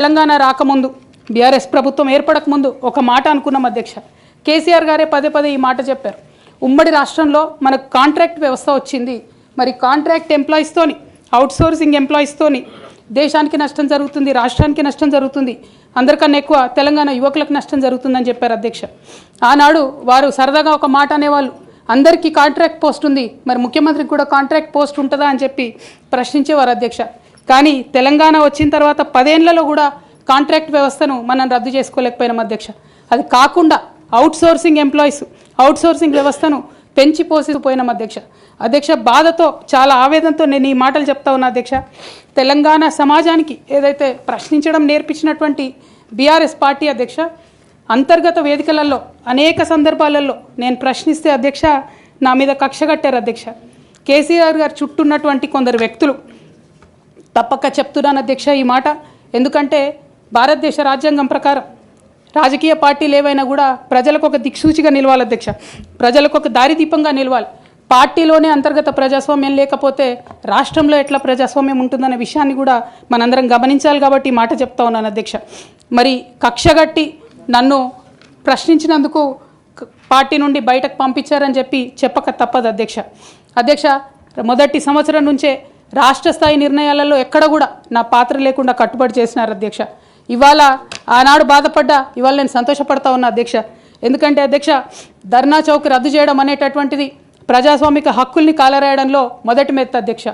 తెలంగాణ రాకముందు బీఆర్ఎస్ ప్రభుత్వం ఏర్పడక ముందు ఒక మాట అనుకున్నాం అధ్యక్ష. కేసీఆర్ గారే పదే పదే ఈ మాట చెప్పారు. ఉమ్మడి రాష్ట్రంలో మనకు కాంట్రాక్ట్ వ్యవస్థ వచ్చింది. మరి కాంట్రాక్ట్ ఎంప్లాయీస్తోని, అవుట్సోర్సింగ్ ఎంప్లాయీస్తోని దేశానికి నష్టం జరుగుతుంది, రాష్ట్రానికి నష్టం జరుగుతుంది, అందరికన్నా ఎక్కువ తెలంగాణ యువకులకు నష్టం జరుగుతుందని చెప్పారు అధ్యక్ష. ఆనాడు వారు సరదాగా ఒక మాట అనేవాళ్ళు, అందరికీ కాంట్రాక్ట్ పోస్ట్ ఉంది, మరి ముఖ్యమంత్రికి కూడా కాంట్రాక్ట్ పోస్ట్ ఉంటుందా అని చెప్పి ప్రశ్నించేవారు అధ్యక్ష. కానీ తెలంగాణ వచ్చిన తర్వాత 10 ఏళ్లలో కూడా కాంట్రాక్ట్ వ్యవస్థను మనం రద్దు చేసుకోలేకపోయినాం అధ్యక్ష. అది కాకుండా అవుట్సోర్సింగ్ ఎంప్లాయీస్, అవుట్సోర్సింగ్ వ్యవస్థను పెంచి పోసిపోయినాం అధ్యక్ష. బాధతో, చాలా ఆవేదనతో నేను ఈ మాటలు చెప్తా ఉన్నా అధ్యక్ష. తెలంగాణ సమాజానికి ఏదైతే ప్రశ్నించడం నేర్పించినటువంటి బీఆర్ఎస్ పార్టీ అధ్యక్ష, అంతర్గత వేదికలలో అనేక సందర్భాలలో నేను ప్రశ్నిస్తే అధ్యక్ష నా మీద కక్ష కట్టారు అధ్యక్ష. కేసీఆర్ గారు చుట్టూ ఉన్నటువంటి కొందరు వ్యక్తులు, తప్పక చెప్తున్నాను అధ్యక్ష ఈ మాట, ఎందుకంటే భారతదేశ రాజ్యాంగం ప్రకారం రాజకీయ పార్టీలు ఏవైనా కూడా ప్రజలకు ఒక దిక్సూచిగా నిలవాలి అధ్యక్ష, ప్రజలకు ఒక దారిదీపంగా నిలవాలి. పార్టీలోనే అంతర్గత ప్రజాస్వామ్యం లేకపోతే రాష్ట్రంలో ఎట్లా ప్రజాస్వామ్యం ఉంటుందనే విషయాన్ని కూడా మనందరం గమనించాలి. కాబట్టి ఈ మాట చెప్తా ఉన్నాను అధ్యక్ష. మరి కక్షగట్టి నన్ను ప్రశ్నించినందుకు పార్టీ నుండి బయటకు పంపించారని చెప్పక తప్పదు అధ్యక్ష. మొదటి సంవత్సరం నుంచే రాష్ట్ర స్థాయి నిర్ణయాలలో ఎక్కడ కూడా నా పాత్ర లేకుండా కట్టుబడి చేసినారు అధ్యక్ష. ఇవాళ ఆనాడు బాధపడ్డా, ఇవాళ నేను సంతోషపడతా ఉన్నా అధ్యక్ష. ఎందుకంటే అధ్యక్ష, ధర్నా చౌక్ రద్దు చేయడం అనేటటువంటిది ప్రజాస్వామిక హక్కుల్ని కాలరాయడంలో మొదటి మెత్త అధ్యక్ష.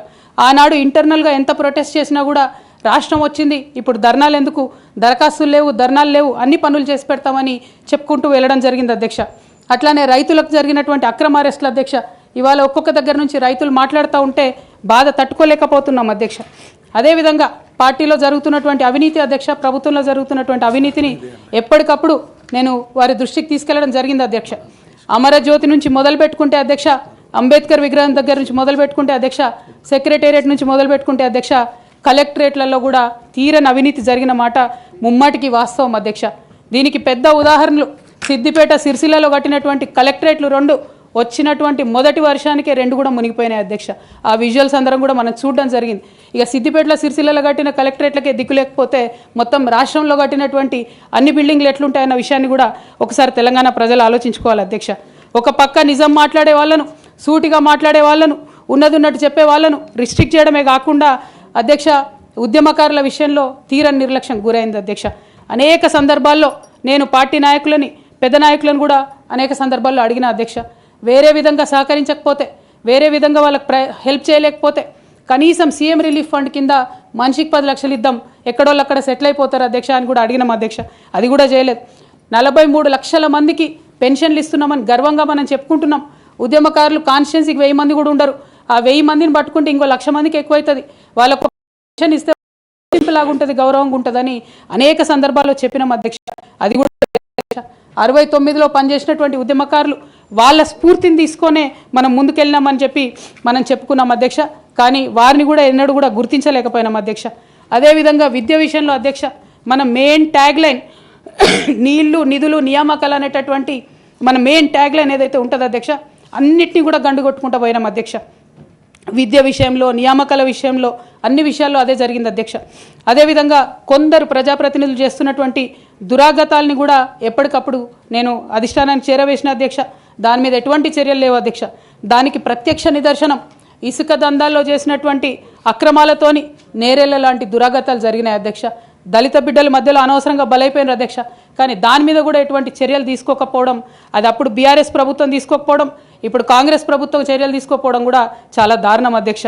ఆనాడు ఇంటర్నల్గా ఎంత ప్రొటెస్ట్ చేసినా కూడా రాష్ట్రం వచ్చింది, ఇప్పుడు ధర్నాలు ఎందుకు, దరఖాస్తులు లేవు, ధర్నాలు లేవు, అన్ని పనులు చేసి పెడతామని చెప్పుకుంటూ వెళ్ళడం జరిగింది అధ్యక్ష. అట్లానే రైతులకు జరిగినటువంటి అక్రమ అరెస్టులు అధ్యక్ష, ఇవాళ ఒక్కొక్క దగ్గర నుంచి రైతులు మాట్లాడుతూ ఉంటే బాధ తట్టుకోలేకపోతున్నాం అధ్యక్ష. అదేవిధంగా పార్టీలో జరుగుతున్నటువంటి అవినీతి అధ్యక్ష, ప్రభుత్వంలో జరుగుతున్నటువంటి అవినీతిని ఎప్పటికప్పుడు నేను వారి దృష్టికి తీసుకెళ్లడం జరిగింది అధ్యక్ష. అమరజ్యోతి నుంచి మొదలు పెట్టుకుంటే అధ్యక్ష, అంబేద్కర్ విగ్రహం దగ్గర నుంచి మొదలు పెట్టుకుంటే అధ్యక్ష, సెక్రటేరియట్ నుంచి మొదలు పెట్టుకుంటే అధ్యక్ష, కలెక్టరేట్లలో కూడా తీరని అవినీతి జరిగిన మాట ముమ్మాటికి వాస్తవం అధ్యక్ష. దీనికి పెద్ద ఉదాహరణలు సిద్దిపేట, సిరిసిల్లలో కట్టినటువంటి కలెక్టరేట్లు 2 వచ్చినటువంటి మొదటి వర్షానికే 2 కూడా మునిగిపోయినాయి అధ్యక్ష. ఆ విజువల్స్ అందరం కూడా మనం చూడడం జరిగింది. ఇక సిద్దిపేటలో, సిరిసిల్లలో కట్టిన కలెక్టరేట్లకే దిక్కు లేకపోతే మొత్తం రాష్ట్రంలో కట్టినటువంటి అన్ని బిల్డింగ్లు ఎట్లుంటాయన్న విషయాన్ని కూడా ఒకసారి తెలంగాణ ప్రజలు ఆలోచించుకోవాలి అధ్యక్ష. ఒక పక్క నిజం మాట్లాడే వాళ్ళను, సూటిగా మాట్లాడే వాళ్ళను, ఉన్నట్టు చెప్పే వాళ్ళను రిస్ట్రిక్ట్ చేయడమే కాకుండా అధ్యక్ష, ఉద్యమకారుల విషయంలో తీరని నిర్లక్ష్యం గురైంది అధ్యక్ష. అనేక సందర్భాల్లో నేను పార్టీ నాయకులని, పెద్ద నాయకులను కూడా అనేక సందర్భాల్లో అడిగిన అధ్యక్ష. వేరే విధంగా సహకరించకపోతే, వేరే విధంగా వాళ్ళకి హెల్ప్ చేయలేకపోతే కనీసం సీఎం రిలీఫ్ ఫండ్ కింద మనిషికి 10 లక్షలు ఇద్దాం, ఎక్కడోళ్ళు అక్కడ సెటిల్ అయిపోతారు అధ్యక్ష అని కూడా అడిగినాం అధ్యక్ష. అది కూడా చేయలేదు. 43 లక్షల మందికి పెన్షన్లు ఇస్తున్నామని గర్వంగా మనం చెప్పుకుంటున్నాం. ఉద్యమకారులు కాన్స్టిట్యున్సీకి 1000 మంది కూడా ఉండరు. ఆ 1000 మందిని పట్టుకుంటే ఇంకో 1,00,000 మందికి ఎక్కువవుతుంది. వాళ్ళకు పెన్షన్ ఇస్తే లాగా ఉంటుంది, గౌరవంగా ఉంటుందని అనేక సందర్భాల్లో చెప్పినాం అధ్యక్ష. అది కూడా 69లో పనిచేసినటువంటి ఉద్యమకారులు వాళ్ళ స్ఫూర్తిని తీసుకొనే మనం ముందుకెళ్ళినామని మనం చెప్పుకున్నాం అధ్యక్ష. కానీ వారిని కూడా ఎన్నడూ కూడా గుర్తించలేకపోయినాం అధ్యక్ష. అదేవిధంగా విద్య విషయంలో అధ్యక్ష, మన మెయిన్ ట్యాగ్ లైన్ నీళ్లు, నిధులు, నియామకాలు అనేటటువంటి మన మెయిన్ ట్యాగ్ లైన్ ఏదైతే ఉంటుందో అధ్యక్ష, అన్నిటినీ కూడా గండుగొట్టుకుంటూ పోయినాం అధ్యక్ష. విద్య విషయంలో, నియామకాల విషయంలో, అన్ని విషయాల్లో అదే జరిగింది అధ్యక్ష. అదేవిధంగా కొందరు ప్రజాప్రతినిధులు చేస్తున్నటువంటి దురాగతాలని కూడా ఎప్పటికప్పుడు నేను అధిష్టానానికి చేరవేసిన అధ్యక్ష. దాని మీద ఎటువంటి చర్యలు లేవు అధ్యక్ష. దానికి ప్రత్యక్ష నిదర్శనం ఇసుక దందాల్లో చేసినటువంటి అక్రమాలతోని నేరేళ్ల లాంటి దురాగతాలు జరిగినాయి అధ్యక్ష. దళిత బిడ్డల మధ్యలో అనవసరంగా బలైపోయినారు అధ్యక్ష. కానీ దాని మీద కూడా ఎటువంటి చర్యలు తీసుకోకపోవడం, అది అప్పుడు బీఆర్ఎస్ ప్రభుత్వం తీసుకోకపోవడం, ఇప్పుడు కాంగ్రెస్ ప్రభుత్వం చర్యలు తీసుకోకపోవడం కూడా చాలా దారుణం అధ్యక్ష.